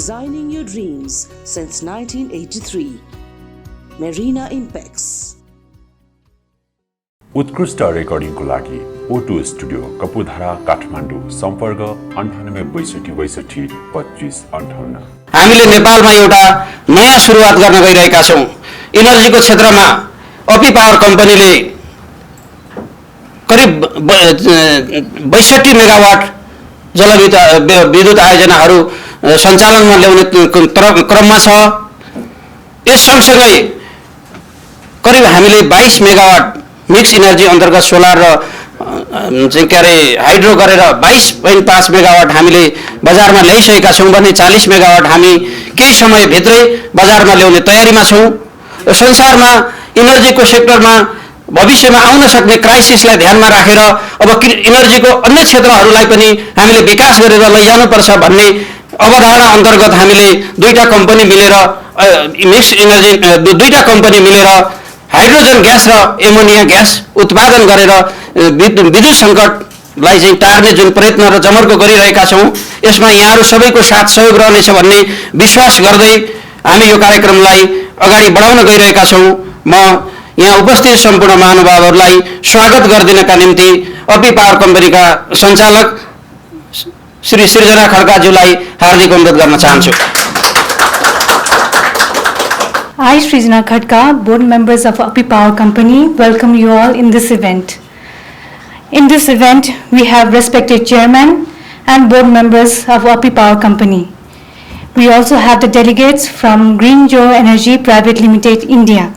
designing your dreams since 1983. Marina Impex. उत्कृष्ट रेकर्डिङको लागि O2 studio कपुधारा Kathmandu सम्पर्क 9862622558। हामीले नेपालमा एउटा नयाँ सुरुवात गर्न गइरहेका छौं। इनर्जीको क्षेत्रमा अपी पावर कम्पनीले करिब 62 मेगावाट जलविद्युत आयोजनाहरू सञ्चालनमा ल्याउने क्रममा छ। यस सँगसँगै करिब हामीले 22 मेगावाट मिक्स इनर्जी अन्तर्गत सोलर र हाइड्रो गरेर 22.5 मेगावाट हामीले बजारमा ल्याइसकेका छौं भने 40 मेगावाट हामी केही समयभित्रै बजारमा ल्याउने तयारीमा छौं। संसारमा इनर्जीको सेक्टरमा भविष्यमा आउन सक्ने क्राइसिसलाई ध्यानमा राखेर अब इनर्जीको अन्य क्षेत्रहरूलाई पनि हामीले विकास गरेर लैजानुपर्छ भन्ने अवधारणा अन्तर्गत हामीले दुईटा कम्पनी मिलेर मिक्स इनर्जी दुईटा कम्पनी मिलेर हाइड्रोजन ग्यास र एमोनिया ग्यास उत्पादन गरेर विद्युत सङ्कटलाई चाहिँ टार्ने जुन प्रयत्न र जमर्को गरिरहेका छौं, यसमा यहाँहरू सबैको साथ सहयोग रहनेछ भन्ने विश्वास गर्दै हामी यो कार्यक्रमलाई अगाडि बढाउन गइरहेका छौं। म यहाँ उपस्थित सम्पूर्ण महानुभावहरूलाई स्वागत गरिदिनका निम्ति अपी पावर कम्पनीका सञ्चालक श्री सृजना खड्काज्यूलाई हार्दिक अनुरोध गर्न चाहन्छु। I, Srijana Khadka, board members of Api Power Company, welcome you all in this event. In this event, we have respected chairman and board members of Api Power Company. We also have the delegates from Green Joe Energy Private Limited, India.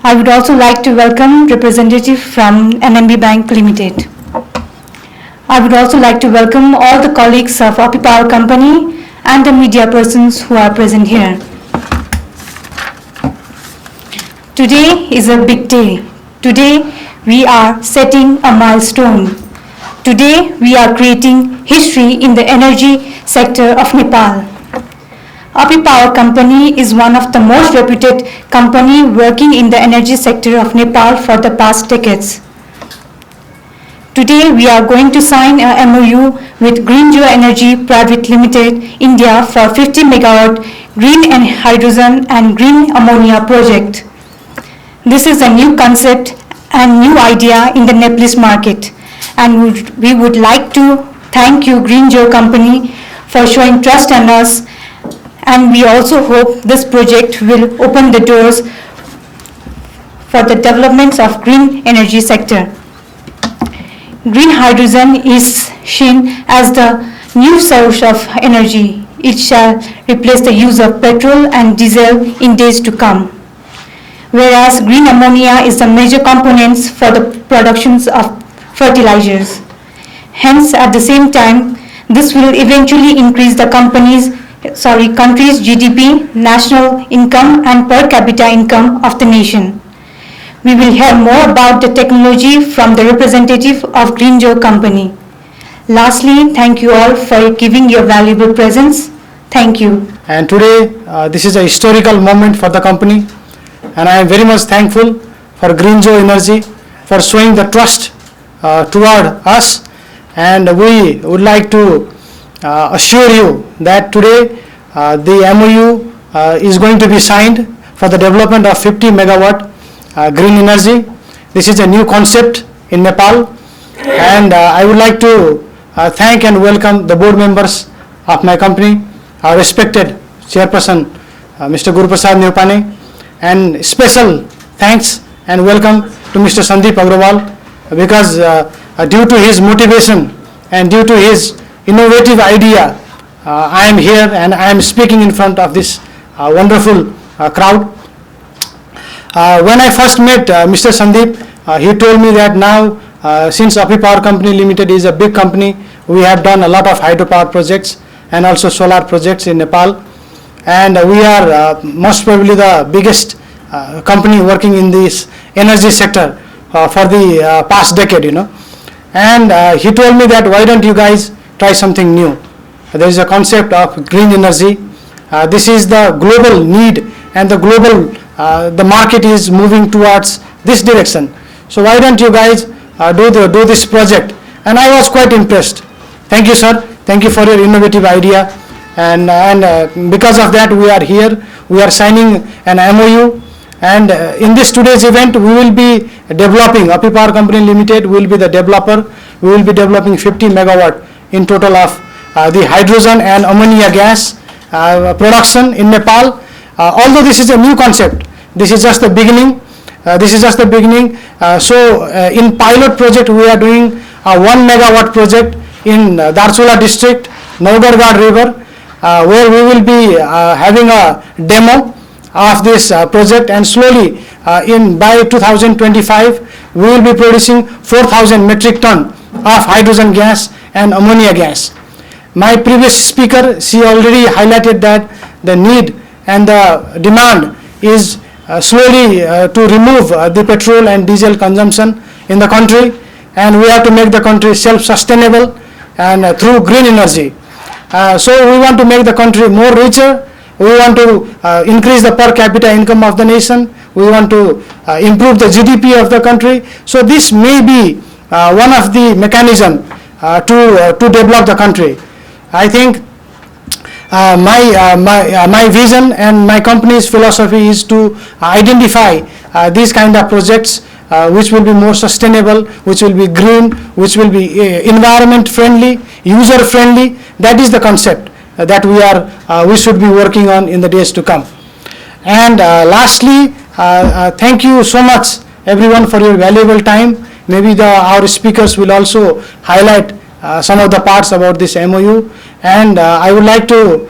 I would also like to welcome representative from NMB Bank Limited. I would also like to welcome all the colleagues of Api Power Company and the media persons who are present here. Today is a big day. Today we are setting a milestone. Today we are creating history in the energy sector of Nepal. Api Power Company is one of the most reputed company working in the energy sector of Nepal for the past decades. Today we are going to sign a MOU with Green Joe Energy Private Limited, India for 50 megawatt green and hydrogen and green ammonia project. This is a new concept and new idea in the Nepalese market, and we would like to thank you Green Joe Company for showing trust in us, and we also hope this project will open the doors for the developments of green energy sector. Green hydrogen is seen as the new source of energy. It shall replace the use of petrol and diesel in days to come. Whereas green ammonia is the major components for the productions of fertilizers. Hence, at the same time, this will eventually increase the country's GDP, national income and per capita income of the nation. We will hear more about the technology from the representative of Green Joe Company. Lastly, thank you all for giving your valuable presence. Thank you. And today, this is a historical moment for the company. And I am very much thankful for Green Joe Energy for showing the trust toward us, and we would like to assure you that today the MOU is going to be signed for the development of 50 megawatt green energy. This is a new concept in Nepal, and I would like to thank and welcome the board members of my company, our respected chairperson Mr. Guruprasad Nirupane, and special thanks and welcome to Mr. Sandeep Agrawal, because due to his motivation and due to his innovative idea, I am here and I am speaking in front of this wonderful crowd. When I first met Mr. Sandeep, he told me that now since Api Power Company Limited is a big company, we have done a lot of hydropower projects and also solar projects in Nepal. And we are most probably the biggest company working in this energy sector for the past decade, And he told me that why don't you guys try something new? There is a concept of green energy. This is the global need, and the market is moving towards this direction. So why don't you guys do this project? And I was quite impressed. Thank you, sir. Thank you for your innovative idea. and because of that we are here. We are signing an MOU, and in this today's event we will be developing, Api Power Company Limited will be the developer. We will be developing 50 megawatt in total of the hydrogen and ammonia gas production in Nepal. Although this is a new concept, this is just the beginning. So in pilot project we are doing a 1 megawatt project in Darchula district, Naugargad river, where we will be having a demo of this project, and slowly by 2025 we will be producing 4,000 metric ton of hydrogen gas and ammonia gas. My previous speaker, she already highlighted that the need and the demand is slowly to remove the petrol and diesel consumption in the country, and we have to make the country self-sustainable and through green energy. So we want to make the country more richer. We want to increase the per capita income of the nation. We want to improve the GDP of the country. So this may be one of the mechanism to develop the country. I think my vision and my company's philosophy is to identify these kind of projects which will be more sustainable, which will be green, which will be environment friendly, user friendly. That is the concept that we should be working on in the days to come. And lastly, thank you so much everyone for your valuable time. Maybe our speakers will also highlight some of the parts about this MOU, and I would like to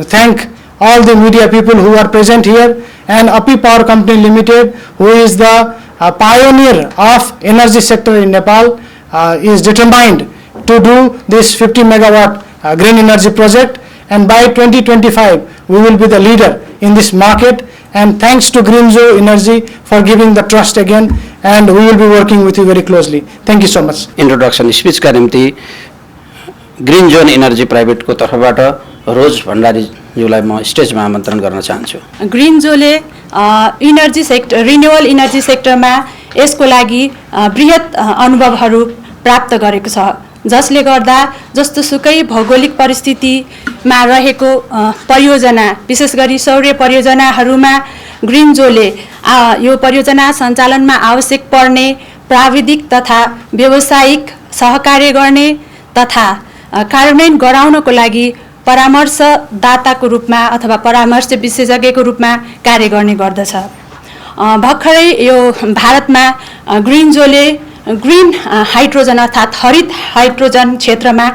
thank all the media people who are present here, and Api Power Company Limited, who is the pioneer of energy sector in Nepal, is determined to do this 50 megawatt green energy project, and by 2025 we will be the leader in this market. And thanks to Greenjo Energy for giving the trust again, and we will be working with you very closely. Thank you so much. Introduction स्पिचका निम्ति green John energy प्राइभेटको तर्फबाट रोज भण्डारीज्यूलाई म स्टेजमा आमन्त्रण गर्न चाहन्छु। ग्रीनजोले energy sector, renewal energy सेक्टरमा यसको लागि बृहत अनुभवहरू प्राप्त गरेको छ, जसले गर्दा जस्तो सुकै भौगोलिक परिस्थितिमा रहेको परियोजना, विशेष गरी सौर्य परियोजनाहरूमा ग्रीनजोले यो परियोजना सञ्चालनमा आवश्यक पर्ने प्राविधिक तथा व्यावसायिक सहकार्य गर्ने तथा कार्यान्वयन गराउनको लागि परामर्शदाताको रूपमा अथवा परामर्श विशेषज्ञको रूपमा कार्य गर्ने गर्दछ। भर्खरै यो भारतमा ग्रीनजोले ग्रीन हाइड्रोजन अर्थात् हरित हाइड्रोजन क्षेत्रमा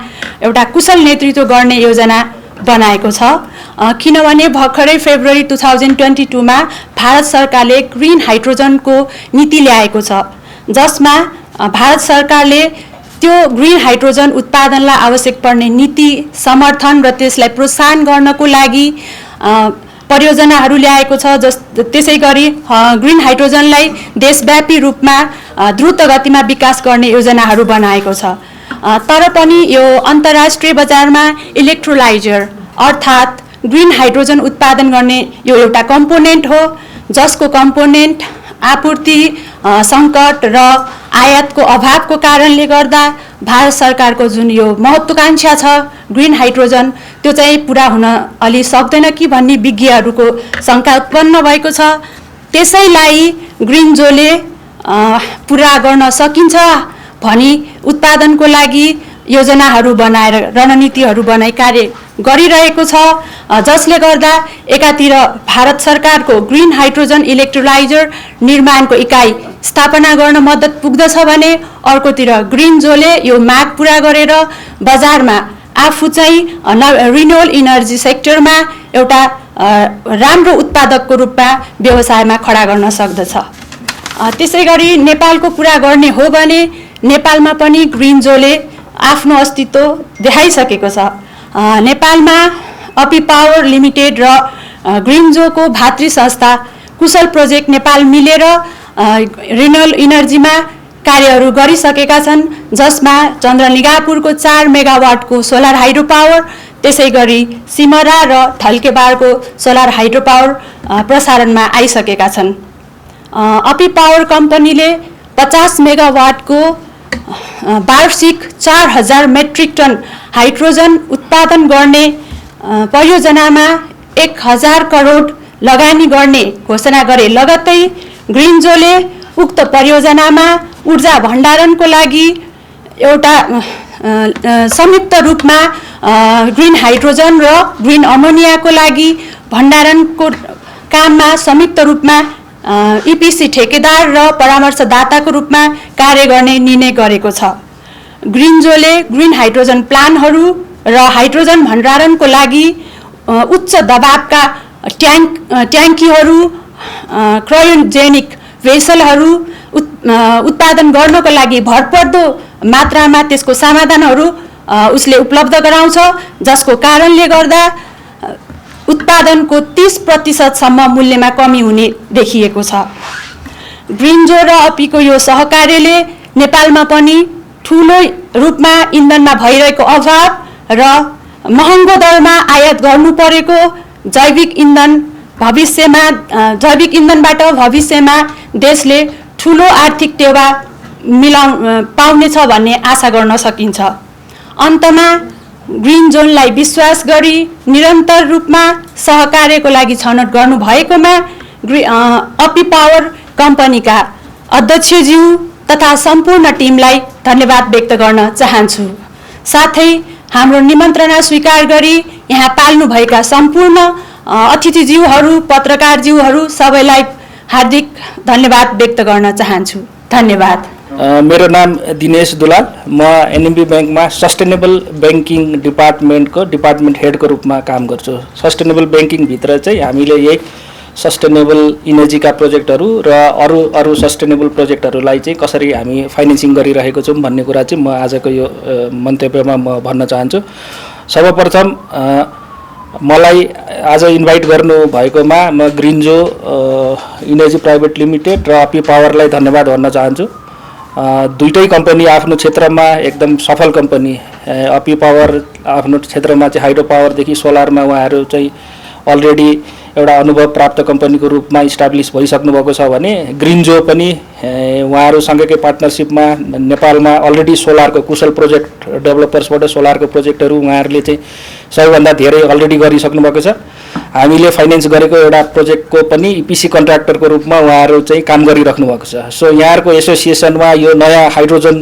एउटा कुशल नेतृत्व गर्ने योजना बनाएको छ, किनभने भर्खरै फेब्रुअरी 2022 मा भारत सरकारले ग्रीन हाइड्रोजनको नीति ल्याएको छ, जसमा भारत सरकारले त्यो ग्रीन हाइड्रोजन उत्पादनलाई आवश्यक पर्ने नीति समर्थन र त्यसलाई प्रोत्साहन गर्नको लागि परियोजनाहरू ल्याएको छ। त्यसै गरी ग्रीन हाइड्रोजनलाई देशव्यापी रूपमा द्रुत गतिमा विकास गर्ने योजनाहरू बनाएको छ। तर पनि यो अन्तर्राष्ट्रिय बजारमा इलेक्ट्रोलाइजर अर्थात् ग्रीन हाइड्रोजन उत्पादन गर्ने यो एउटा कम्पोनेन्ट हो, जसको कम्पोनेन्ट आपूर्ति सङ्कट र आयातको अभावको कारणले गर्दा भारत सरकारको जुन यो महत्त्वाकांक्षा छ ग्रीन हाइड्रोजन, त्यो चाहिँ पुरा हुन अलि सक्दैन कि भन्ने विज्ञहरूको शङ्का उत्पन्न भएको छ। त्यसैलाई ग्रीनजोले पुरा गर्न सकिन्छ भनी उत्पादनको लागि योजनाहरू बनाएर रणनीतिहरू बनाई कार्य गरिरहेको छ, जसले गर्दा एकातिर भारत सरकारको ग्रीन हाइड्रोजन इलेक्ट्रोलाइजर निर्माणको इकाइ स्थापना गर्न मद्दत पुग्दछ भने अर्कोतिर ग्रीनजोले यो माग पुरा गरेर बजारमा आफू चाहिँ रिन्युअल इनर्जी सेक्टरमा एउटा राम्रो उत्पादकको रूपमा व्यवसायमा खडा गर्न सक्दछ। त्यसै गरी नेपालको कुरा गर्ने हो भने नेपालमा पनि ग्रीनजोले आफ्नो अस्तित्व देखाइसकेको छ। नेपालमा अपी पावर लिमिटेड र ग्रीनजोको भातृ संस्था कुशल प्रोजेक्ट नेपाल मिलेर रिन्युअल इनर्जीमा कार्यहरू गरिसकेका छन्, जसमा चन्द्रनिगापुरको 4 मेगावाटको सोलर हाइड्रो पावर, त्यसै गरी सिमरा र ठल्केबारको सोलर हाइड्रो पावर प्रसारणमा आइसकेका छन्। अपी पावर कम्पनीले 50 मेगावाटको वार्षिक 4000 मेट्रिक टन हाइड्रोजन उत्पादन गर्ने परियोजनामा 1000 करोड लगानी गर्ने घोषणा गरे। लगत्तै ग्रिन्जोले उक्त परियोजनामा ऊर्जा भण्डारणको लागि एउटा संयुक्त रूपमा ग्रिन हाइड्रोजन र ग्रिन अमोनियाको लागि भण्डारणको काममा संयुक्त रूपमा इपिसी ठेकेदार र परामर्शदाताको रूपमा कार्य गर्ने निर्णय गरेको छ। ग्रिन्जोले ग्रिन हाइड्रोजन प्लान्टहरू र हाइड्रोजन भण्डारणको लागि उच्च दबावका ट्याङ्कीहरू, क्रायोजेनिक भेसलहरू उत्पादन गर्नको लागि भरपर्दो मात्रामा त्यसको समाधानहरू उसले उपलब्ध गराउँछ, जसको कारणले गर्दा उत्पादनको 30% सम्म मूल्यमा कमी हुने देखिएको छ। ग्रिन्जो र अपीको यो सहकार्यले नेपालमा पनि ठुलो रूपमा इन्धनमा भइरहेको अभाव र महँगो दरमा आयात गर्नु परेको जैविक इन्धनबाट भविष्यमा देशले ठुलो आर्थिक टेवा पाउनेछ भन्ने आशा गर्न सकिन्छ। अन्तमा ग्रिन जोनलाई विश्वास गरी निरन्तर रूपमा सहकार्यको लागि छनौट गर्नुभएकोमा अपी पावर कम्पनीका अध्यक्षज्यू तथा सम्पूर्ण टिमलाई धन्यवाद व्यक्त गर्न चाहन्छु। साथै हाम्रो निमन्त्रणा स्वीकार गरी यहाँ पाल्नुभएका सम्पूर्ण अतिथिज्यूहरू, पत्रकारज्यूहरू सबैलाई हार्दिक धन्यवाद व्यक्त गर्न चाहन्छु। धन्यवाद। मेरो नाम दिनेश दुलाल, म एनएमबी ब्याङ्कमा सस्टेनेबल ब्याङ्किङ डिपार्टमेन्टको डिपार्टमेन्ट हेडको रूपमा काम गर्छु। सस्टेनेबल ब्याङ्किङभित्र चाहिँ हामीले यही सस्टेनेबल इनर्जीका प्रोजेक्टहरू र अरू सस्टेनेबल प्रोजेक्टहरूलाई चाहिँ कसरी हामी फाइनेन्सिङ गरिरहेको छौँ भन्ने कुरा चाहिँ म आजको यो मन्तव्यमा म भन्न चाहन्छु। सर्वप्रथम मलाई आज इन्भाइट गर्नु भएकोमा म ग्रिन्जो इनर्जी प्राइभेट लिमिटेड र अपी पावरलाई धन्यवाद भन्न चाहन्छु। दुईटै कम्पनी आफ्नो क्षेत्रमा एकदम सफल कम्पनी। अपी पावर आफ्नो क्षेत्रमा चाहिँ हाइड्रो पावरदेखि सोलरमा उहाँहरू चाहिँ अलरेडी एउटा अनुभव प्राप्त कम्पनीको रूपमा इस्टाब्लिस भइसक्नु भएको छ भने ग्रिन्जो पनि उहाँहरूसँगकै पार्टनरसिपमा नेपालमा अलरेडी सोलरको कुशल प्रोजेक्ट डेभलपर्सबाट सोलरको प्रोजेक्टहरू उहाँहरूले चाहिँ सबैभन्दा धेरै अलरेडी गरिसक्नु भएको छ। हामीले फाइनेन्स गरेको एउटा प्रोजेक्टको पनि इपिसी कन्ट्र्याक्टरको रूपमा उहाँहरू चाहिँ काम गरिराख्नु भएको छ। सो यहाँहरूको एसोसिएसनमा यो नयाँ हाइड्रोजन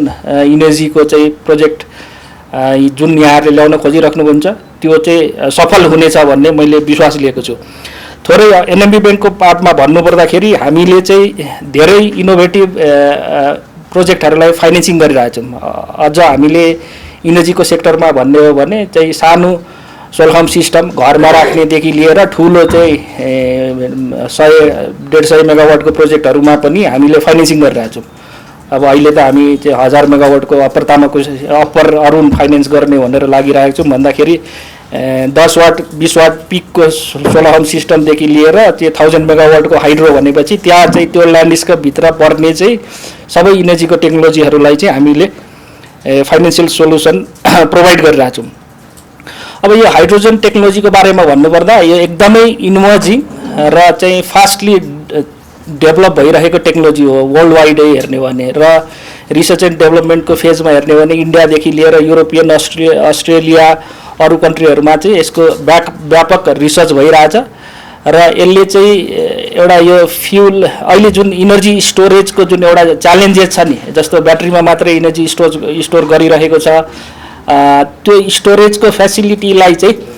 इनर्जीको चाहिँ प्रोजेक्ट जुन यहाँहरूले ल्याउन खोजिराख्नुहुन्छ त्यो चाहिँ सफल हुनेछ भन्ने मैले विश्वास लिएको छु। थोरै एनएमबी ब्याङ्कको पार्टमा भन्नुपर्दाखेरि हामीले चाहिँ धेरै इनोभेटिभ प्रोजेक्टहरूलाई फाइनेन्सिङ गरिरहेछौँ। अझ हामीले इनर्जीको सेक्टरमा भन्ने हो भने चाहिँ सानो सोलर सिस्टम घरमा राख्नेदेखि लिएर ठुलो चाहिँ 100-150 मेगावाटको प्रोजेक्टहरूमा पनि हामीले फाइनेन्सिङ गरिरहेछौँ। अब अहिले त हामी चाहिँ 1000 मेगावाटको अप्पर अरुण फाइनेन्स गर्ने भनेर लागिरहेको छौँ। भन्दाखेरि 10 वाट 20 वाट पिकको सोलर सिस्टमदेखि लिएर त्यो 1000 मेगावाटको हाइड्रो भनेपछि त्यहाँ चाहिँ त्यो ल्यान्डस्केपभित्र पर्ने चाहिँ सबै इनर्जीको टेक्नोलोजीहरूलाई चाहिँ हामीले फाइनेन्सियल सोल्युसन प्रोभाइड गरिरहेछौँ। अब यो हाइड्रोजन टेक्नोलोजीको बारेमा भन्नुपर्दा यो एकदमै इमर्जिङ र चाहिँ फास्टली डेभलप भइरहेको टेक्नोलोजी हो वर्ल्ड वाइड हेर्ने भने र रिसर्च एन्ड डेभलपमेन्टको फेजमा हेर्ने भने इन्डियादेखि लिएर युरोपियन अस्ट्रेलिया अरू कन्ट्रीहरूमा चाहिँ यसको व्यापक रिसर्च भइरहेछ र यसले चाहिँ एउटा यो फ्युल अहिले जुन इनर्जी स्टोरेजको जुन एउटा च्यालेन्जेस छ नि, जस्तो ब्याट्रीमा मात्रै इनर्जी स्टोर गरिरहेको छ, त्यो स्टोरेजको फेसिलिटीलाई चाहिँ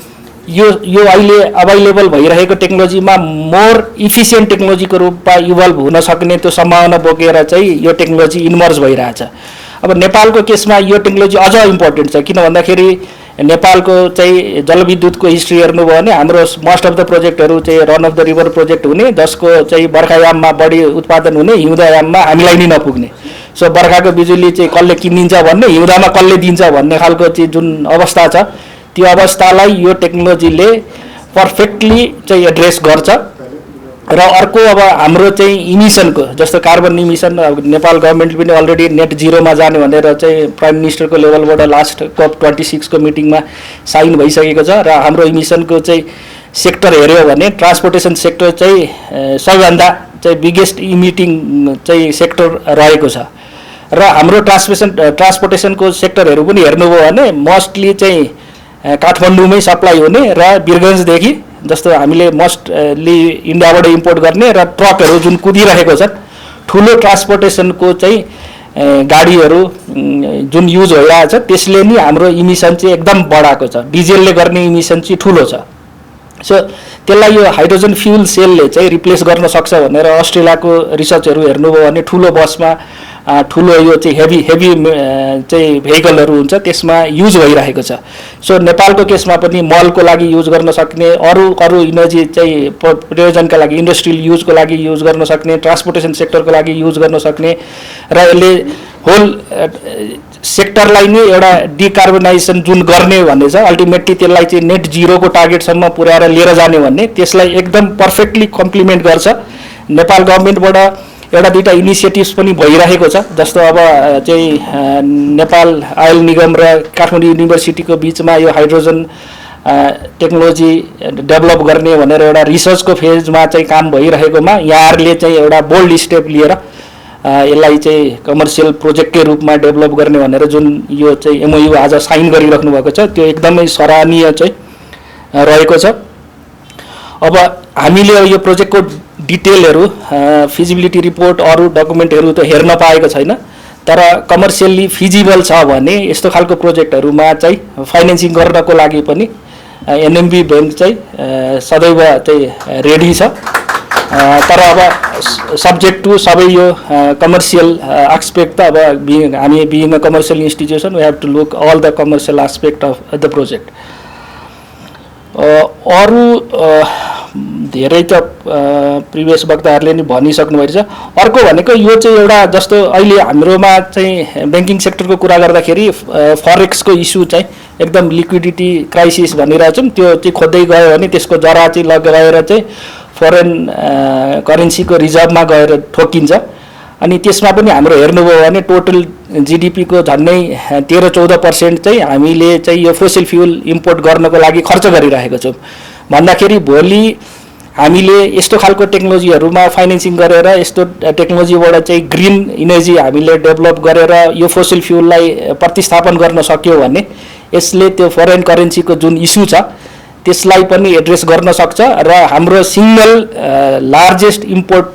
यो अहिले अभाइलेबल भइरहेको टेक्नोलोजीमा मोर इफिसियन्ट टेक्नोलोजीको रूपमा इभल्भ हुन सक्ने त्यो सम्भावना बोकेर चाहिँ यो टेक्नोलोजी इन्मर्ज भइरहेछ। अब नेपालको केसमा यो टेक्नोलोजी अझ इम्पोर्टेन्ट छ, किन भन्दाखेरि नेपालको चाहिँ जलविद्युतको हिस्ट्री हेर्नुभयो भने हाम्रो मोस्ट अफ द प्रोजेक्टहरू चाहिँ run of the river project हुने, जसको चाहिँ बर्खायाममा बढी उत्पादन हुने, हिउँदायाममा हामीलाई नै नपुग्ने। सो बर्खाको बिजुली चाहिँ कसले किनिदिन्छ भन्ने, हिउँदामा कसले दिन्छ भन्ने खालको चाहिँ जुन अवस्था छ, त्यो अवस्थालाई यो टेक्नोलोजीले पर्फेक्टली चाहिँ एड्रेस गर्छ। र अर्को अब हाम्रो चाहिँ इमिसनको जस्तो कार्बन इमिसन, नेपाल गभर्मेन्ट पनि अलरेडी नेट जिरोमा जाने भनेर चाहिँ प्राइम मिनिस्टरको लेभलबाट लास्ट COP26 को मिटिङमा साइन भइसकेको छ। र हाम्रो इमिसनको चाहिँ सेक्टर हेऱ्यो भने ट्रान्सपोर्टेसन सेक्टर चाहिँ सबैभन्दा चाहिँ बिगेस्ट इमिटिङ चाहिँ सेक्टर रहेको छ। र हाम्रो ट्रान्सपोर्टेसनको सेक्टरहरू पनि हेर्नुभयो भने मोस्टली चाहिँ काठमाडौँमै सप्लाई हुने र वीरगञ्जदेखि जस्तो हामीले मोस्टली इन्डियाबाट इम्पोर्ट गर्ने र ट्रकहरू जुन कुदिरहेको छ ठुलो ट्रान्सपोर्टेसनको चाहिँ गाडीहरू जुन युज भइरहेको छ त्यसले नि हाम्रो इमिसन चाहिँ एकदम बढाएको छ। डिजेलले गर्ने इमिसन चाहिँ ठुलो छ। सो त्यसलाई यो हाइड्रोजन फ्युल सेलले चाहिँ रिप्लेस गर्न सक्छ भनेर अस्ट्रेलियाको रिसर्चहरू हेर्नुभयो भने ठुलो बसमा ठुलो यो चाहिँ हेभी चाहिँ भेहिकलहरू हुन्छ त्यसमा युज भइरहेको छ। सो नेपालको केसमा पनि मलको लागि युज गर्न सक्ने अरू इनर्जी चाहिँ प्रयोजनका लागि इन्डस्ट्रियल युजको लागि युज गर्न सक्ने ट्रान्सपोर्टेसन सेक्टरको लागि युज गर्न सक्ने र यसले होल सेक्टरलाई नै एउटा डिकार्बनाइजेसन जुन गर्ने भन्ने छ अल्टिमेटली त्यसलाई चाहिँ नेट जिरोको टार्गेटसम्म पुर्याएर लिएर जाने भन्ने त्यसलाई एकदम पर्फेक्टली कम्प्लिमेन्ट गर्छ। नेपाल गभर्मेन्टबाट एउटा दुईवटा इनिसिएटिभ्स पनि भइरहेको छ जस्तो अब चाहिँ नेपाल आयल निगम र काठमाडौँ युनिभर्सिटीको बिचमा यो हाइड्रोजन टेक्नोलोजी डेभलप गर्ने भनेर एउटा रिसर्चको फेजमा चाहिँ काम भइरहेकोमा यहाँहरूले चाहिँ एउटा बोल्ड स्टेप लिएर यसलाई चाहिँ कमर्सियल प्रोजेक्टकै रूपमा डेभलप गर्ने भनेर जुन यो चाहिँ एमओयू आज साइन गरिराख्नु भएको छ त्यो एकदमै सराहनीय चाहिँ रहेको छ। अब हामीले यो प्रोजेक्टको डिटेलहरू फिजिबिलिटी रिपोर्ट अरू डकुमेन्टहरू त हेर्न पाएको छैन तर कमर्सियल्ली फिजिबल छ भने यस्तो खालको प्रोजेक्टहरूमा चाहिँ फाइनेन्सिङ गर्नको लागि पनि एनएमबी ब्याङ्क चाहिँ सदैव चाहिँ रेडी छ। तर अब सब्जेक्ट टु सबै यो कमर्सियल एस्पेक्ट त अब हामी being a commercial institution we have to look all the commercial aspect of the project. अरू धेरै त प्रिभियस वक्ताहरूले नि भनिसक्नु भएको छ। अर्को भनेको यो चाहिँ एउटा जस्तो अहिले हाम्रोमा चाहिँ ब्याङ्किङ सेक्टरको कुरा गर्दाखेरि फरेक्सको इस्यु चाहिँ एकदम लिक्विडिटी क्राइसिस भनिरहेछौँ त्यो चाहिँ खोज्दै गयो भने त्यसको जरा चाहिँ लगाएर चाहिँ फरेन करेन्सीको रिजर्भमा गएर ठोकिन्छ अनि त्यसमा पनि हाम्रो हेर्नुभयो भने टोटल जिडिपीको झन्डै 13-14% चाहिँ हामीले चाहिँ यो फोसिल फ्युल इम्पोर्ट गर्नको लागि खर्च गरिरहेको छौँ भन्दाखेरि भोलि हामीले यस्तो खालको टेक्नोलोजीहरूमा फाइनेन्सिङ गरेर यस्तो टेक्नोलोजीबाट चाहिँ ग्रिन इनर्जी हामीले डेभलप गरेर यो फोसिल फ्युललाई प्रतिस्थापन गर्न सक्यो भने यसले त्यो फरेन करेन्सीको जुन इस्यु छ त्यसलाई पनि एड्रेस गर्न सक्छ र हाम्रो सिंगल लार्जेस्ट इम्पोर्ट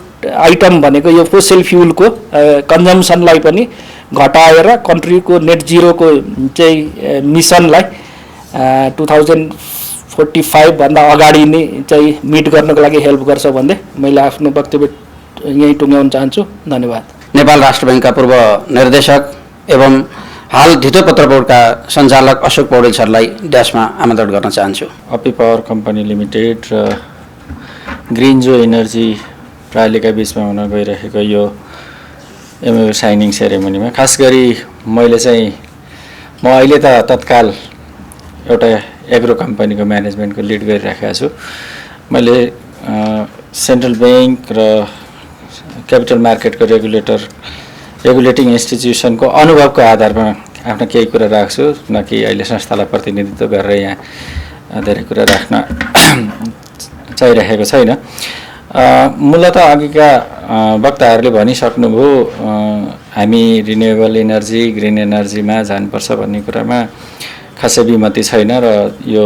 आइटम भनेको यो फोसिल फ्युलको कन्जम्सनलाई पनि घटाएर कन्ट्रीको नेट जिरोको चाहिँ मिसनलाई 2045 भन्दा अगाडि नै चाहिँ मिट गर्नको लागि हेल्प गर्छ भन्दै मैले आफ्नो वक्तव्य यही टुङ्ग्याउन चाहन्छु। धन्यवाद। नेपाल राष्ट्र बैंकका पूर्व निर्देशक एवं हाल धितो पत्र बोर्डका सञ्चालक अशोक पौडेल सरलाई ड्यासमा आमन्त्रण गर्न चाहन्छु। अपी पावर कम्पनी लिमिटेड र ग्रिन्जो इनर्जी प्रालीका बिचमा हुन गइरहेको यो एमओयू साइनिङ सेरेमनीमा खास गरी मैले चाहिँ म अहिले त तत्काल एउटा एग्रो कम्पनीको म्यानेजमेन्टको लिड गरिराखेको छु। मैले सेन्ट्रल ब्याङ्क र क्यापिटल मार्केटको रेगुलेटिङ इन्स्टिट्युसनको अनुभवको आधारमा आफ्नो केही कुरा राख्छु न कि अहिले संस्थालाई प्रतिनिधित्व गरेर यहाँ धेरै कुरा राख्न चाहिरहेको छैन। मूलत अघिका वक्ताहरूले भनिसक्नुभयो हामी रिन्युएबल एनर्जी ग्रिन एनर्जीमा जानुपर्छ भन्ने कुरामा खासै विमति छैन र यो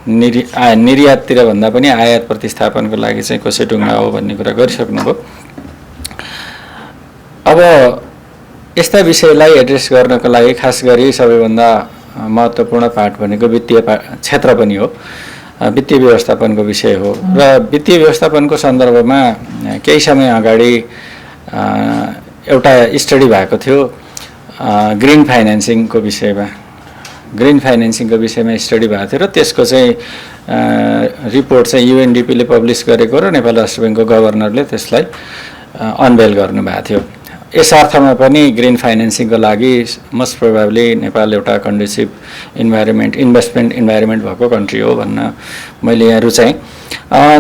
निर्याततिर भन्दा पनि आयात प्रतिस्थापनको लागि चाहिँ कसै ढुङ्गा हो भन्ने कुरा गरिसक्नुभयो। अब यस्ता विषयलाई एड्रेस गर्नको लागि खास गरी सबैभन्दा महत्त्वपूर्ण पाठ भनेको वित्तीय क्षेत्र पनि हो, वित्तीय व्यवस्थापनको विषय हो र वित्तीय व्यवस्थापनको सन्दर्भमा केही समय अगाडि एउटा स्टडी भएको थियो ग्रिन फाइनेन्सिङको विषयमा स्टडी भएको थियो र त्यसको चाहिँ रिपोर्ट चाहिँ युएनडिपीले पब्लिस गरेको र नेपाल राष्ट्र ब्याङ्कको गभर्नरले त्यसलाई अनभेल गर्नुभएको थियो। यस अर्थमा पनि ग्रिन फाइनेन्सिङको लागि मोस्ट प्रोबेबली नेपाल एउटा कन्डुसिभ इन्भेस्टमेन्ट इन्भाइरोमेन्ट भएको कन्ट्री हो भन्न मैले यहाँ रुचाएँ।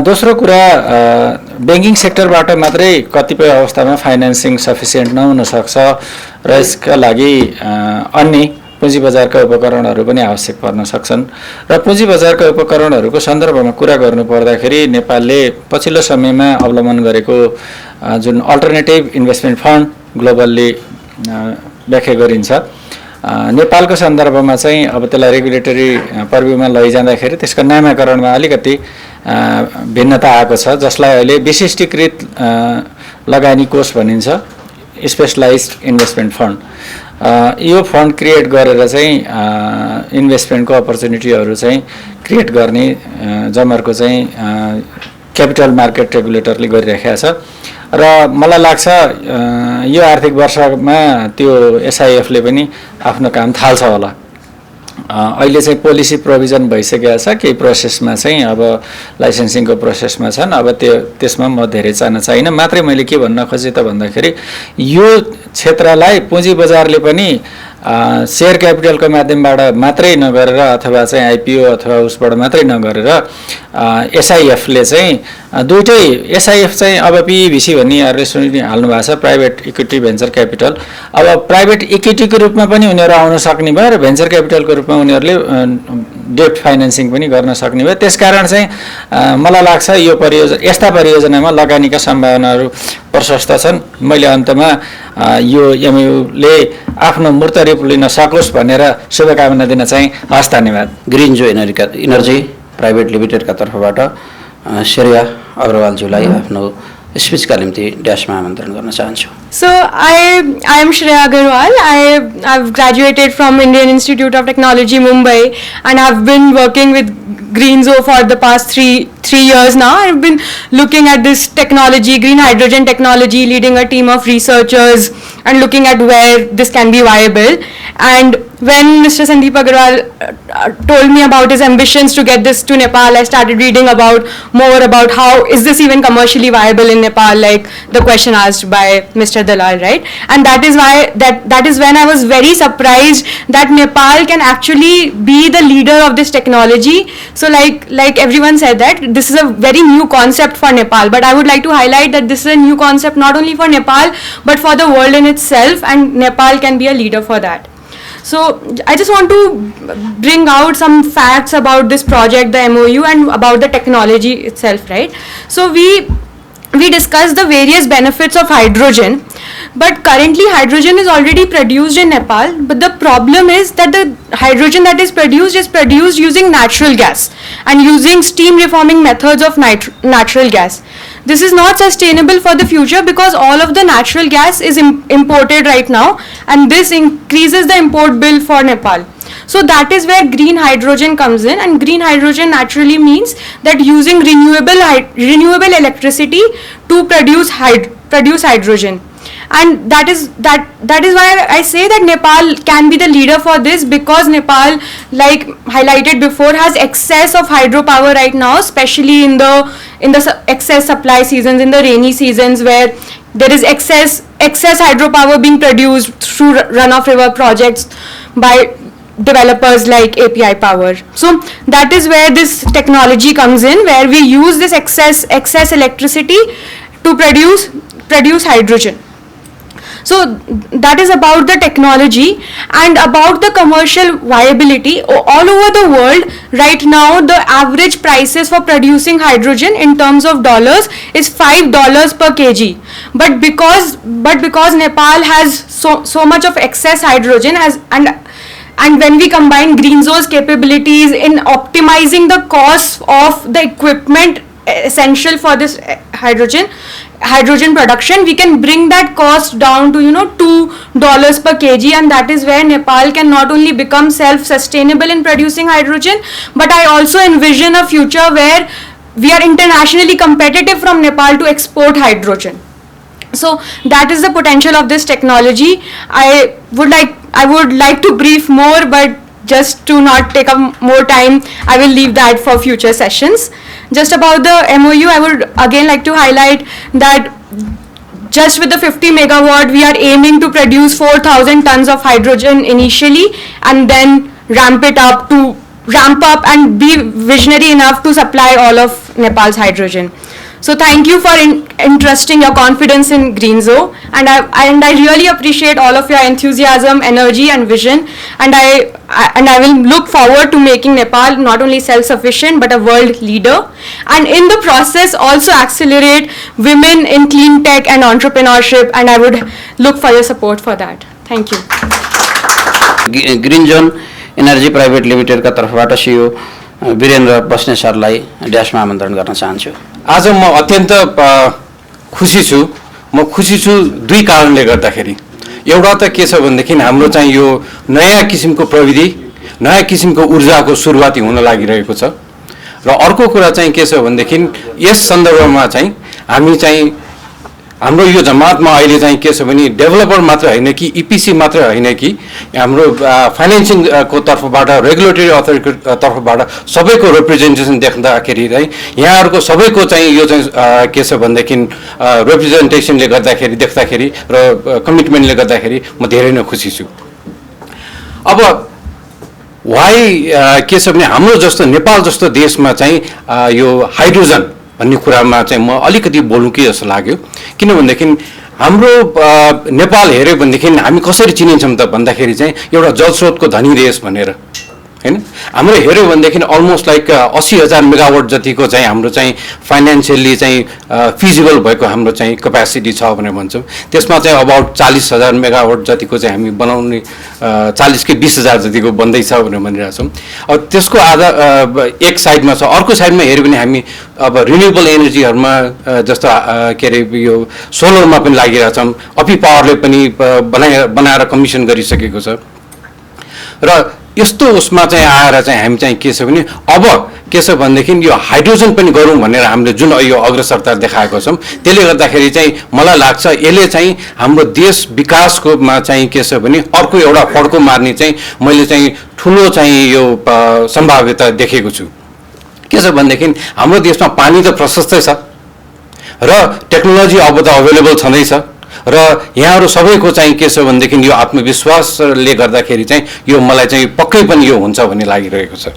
दोस्रो कुरा ब्याङ्किङ सेक्टरबाट मात्रै कतिपय अवस्थामा फाइनेन्सिङ सफिसियन्ट नहुन सक्छ र यसका लागि अन्य पुँजी बजारका उपकरणहरू पनि आवश्यक पर्न सक्छन् र पुँजी बजारका उपकरणहरूको सन्दर्भमा कुरा गर्नु पर्दाखेरि नेपालले पछिल्लो समयमा अवलम्बन गरेको जुन अल्टरनेटिभ इन्भेस्टमेन्ट फन्ड ग्लोबल्ली व्याख्या गरिन्छ नेपालको सन्दर्भमा चाहिँ अब त्यसलाई रेगुलेटरी पर्भ्यूमा लैजाँदाखेरि त्यसको नामाकरणमा अलिकति भिन्नता आएको छ, जसलाई अहिले विशिष्टीकृत लगानी कोष भनिन्छ, स्पेसलाइज्ड इन्भेस्टमेन्ट फन्ड। यो फन्ड क्रिएट गरेर चाहिँ इन्भेस्टमेन्टको अपर्च्युनिटीहरू चाहिँ क्रिएट गर्ने जमर्को चाहिँ क्यापिटल मार्केट रेगुलेटरले गरिराखेको छ र मलाई लाग्छ यो आर्थिक वर्षमा त्यो एसआइएफले पनि आफ्नो काम थाल्छ होला। अहिले चाहिँ पोलिसी प्रोभिजन भइसकेको छ, केही प्रोसेसमा चाहिँ अब लाइसेन्सिङको प्रोसेसमा छन्, अब त्यसमा म धेरै जान चाहिनँ। मात्रै मैले के भन्न खोजेँ त भन्दाखेरि यो क्षेत्रलाई पुँजी बजारले पनि सेयर क्यापिटलको माध्यमबाट मात्रै नगरेर अथवा चाहिँ आइपिओ अथवा उसबाट मात्रै नगरेर एसआइएफले चाहिँ दुइटै, एसआइएफ चाहिँ अब पिइभिसी भन्ने यहाँहरूले सुनिहाल्नु भएको छ, प्राइभेट इक्विटी भेन्चर क्यापिटल। अब प्राइभेट इक्विटीको रूपमा पनि उनीहरू आउन सक्ने भयो र भेन्चर क्यापिटलको रूपमा उनीहरूले डेट फाइनेन्सिङ पनि गर्न सक्ने भयो। त्यसकारण चाहिँ मलाई लाग्छ यो यस्ता परियोजनामा लगानीका सम्भावनाहरू प्रशस्त छन्। मैले अन्तमा यो एमयुले आफ्नो मूर्त रूप लिन सकोस् भनेर शुभकामना दिन चाहिँ हस्, धन्यवाद। ग्रिन जो इनर्जी प्राइभेट लिमिटेडका तर्फबाट श्रेया अग्रवालज्यूलाई आफ्नो स्पिचका निम्ति ड्यासमा आमन्त्रण गर्न चाहन्छु। So I am Shreya Agarwal. I've graduated from Indian Institute of Technology, Mumbai, and I've been working with Greenzo for the past three years now. I've been looking at this technology, green hydrogen technology, leading a team of researchers and looking at where this can be viable. And when Mr. Sandeep Agarwal told me about his ambitions to get this to Nepal, I started reading more about how is this even commercially viable in Nepal, like the question asked by Mr. Dalal, right? And that is when I was very surprised that Nepal can actually be the leader of this technology. So like everyone said that this is a very new concept for Nepal, but I would like to highlight that this is a new concept not only for Nepal but for the world in itself, and Nepal can be a leader for that. So I just want to bring out some facts about this project, the MOU, and about the technology itself, right? So we discussed the various benefits of hydrogen, but currently hydrogen is already produced in Nepal, but the problem is that the hydrogen that is produced using natural gas and using steam reforming methods of natural gas. This is not sustainable for the future because all of the natural gas is imported right now, and this increases the import bill for Nepal. So that is where green hydrogen comes in, and green hydrogen naturally means that using renewable electricity to produce hydrogen. And that is why I say that Nepal can be the leader for this, because Nepal, like highlighted before, has excess of hydropower right now, especially in the excess supply seasons, in the rainy seasons, where there is excess hydropower being produced through runoff river projects by developers like API Power. So that is where this technology comes in, where we use this excess electricity to produce hydrogen. So that is about the technology. And about the commercial viability, all over the world right now the average prices for producing hydrogen in terms of dollars is $5 per kg. But because Nepal has so much of excess hydrogen, and when we combine Greenzo's capabilities in optimizing the cost of the equipment essential for this hydrogen production, we can bring that cost down to $2 per kg, and that is where Nepal can not only become self-sustainable in producing hydrogen, but I also envision a future where we are internationally competitive from Nepal to export hydrogen. So that is the potential of this technology. I would like to brief more, but just to not take up more time, I will leave that for future sessions. Just about the MOU, I would again like to highlight that just with the 50 megawatt, we are aiming to produce 4,000 tons of hydrogen initially, and then ramp up and be visionary enough to supply all of Nepal's hydrogen. So thank you for entrusting your confidence in Greenzo, and I really appreciate all of your enthusiasm, energy and vision, and I will look forward to making Nepal not only self-sufficient but a world leader, and in the process also accelerate women in clean tech and entrepreneurship, and I would look for your support for that. Thank you. Green John energy private लिमिटेडका तर्फबाट CEO Birendra Basnet सरलाई ड्यासमा आमन्त्रण गर्न चाहन्छु। आज म अत्यन्त खुसी छु। म खुसी छु दुई कारणले गर्दाखेरि। एउटा त के छ भनेदेखि हाम्रो चाहिँ यो नयाँ किसिमको प्रविधि, नयाँ किसिमको ऊर्जाको सुरुवाती हुन लागिरहेको छ। र अर्को कुरा चाहिँ के छ भनेदेखि यस सन्दर्भमा चाहिँ हामी चाहिँ हाम्रो यो जमातमा अहिले चाहिँ के छ भने डेभलपर मात्र होइन कि इपिसी मात्र होइन कि हाम्रो फाइनेन्सिङको तर्फबाट रेगुलेटरी अथोरिटीको तर्फबाट सबैको रिप्रेजेन्टेसन देख्दाखेरि चाहिँ यहाँहरूको सबैको चाहिँ यो चाहिँ के छ भनेदेखि रिप्रेजेन्टेसनले गर्दाखेरि देख्दाखेरि र कमिटमेन्टले गर्दाखेरि म धेरै नै खुसी छु। अब के छ भने हाम्रो जस्तो नेपाल जस्तो देशमा चाहिँ यो हाइड्रोजन भन्ने कुरामा चाहिँ म अलिकति बोलौँ कि जस्तो लाग्यो। किनभनेदेखि हाम्रो नेपाल हेऱ्यो भनेदेखि हामी कसरी चिनिन्छौँ त भन्दाखेरि चाहिँ एउटा जलस्रोतको धनी देश भनेर, हैन। हाम्रो हेऱ्यो भनेदेखि अलमोस्ट लाइक 80,000 मेगावाट जतिको चाहिँ हाम्रो चाहिँ फाइनेन्सियली चाहिँ फिजिबल भएको हाम्रो चाहिँ क्यापेसिटी छ भनेर भन्छौँ। त्यसमा चाहिँ अबाउट 40,000 मेगावाट जतिको चाहिँ हामी बनाउने 40 कि 20,000 जतिको बन्दैछ भनेर भनिरहेको छौँ। अब त्यसको आधा एक साइडमा छ। अर्को साइडमा हेऱ्यो भने हामी अब रिन्युएबल एनर्जीहरूमा जस्तो के अरे यो सोलरमा पनि लागिरहेछौँ। अपी पावरले पनि बनाएर कमिसन गरिसकेको छ। र यस्तो उसमा चाहिँ आएर चाहिँ हामी चाहिँ के छ भने अब के छ भनेदेखि यो हाइड्रोजन पनि गरौँ भनेर हामीले जुन यो अग्रसरता देखाएको छौँ, त्यसले गर्दाखेरि चाहिँ मलाई लाग्छ यसले चाहिँ हाम्रो देश विकासकोमा चाहिँ के छ भने अर्को एउटा फड्को मार्ने चाहिँ मैले चाहिँ ठुलो चाहिँ यो सम्भाव्यता देखेको छु। के छ भनेदेखि हाम्रो देशमा पानी त प्रशस्तै छ र टेक्नोलोजी अब त अभाइलेबल छँदैछ र यहाँहरू सबैको चाहिँ के छ भनेदेखि यो आत्मविश्वासले गर्दाखेरि चाहिँ यो मलाई चाहिँ पक्कै पनि यो हुन्छ भन्ने लागिरहेको छ।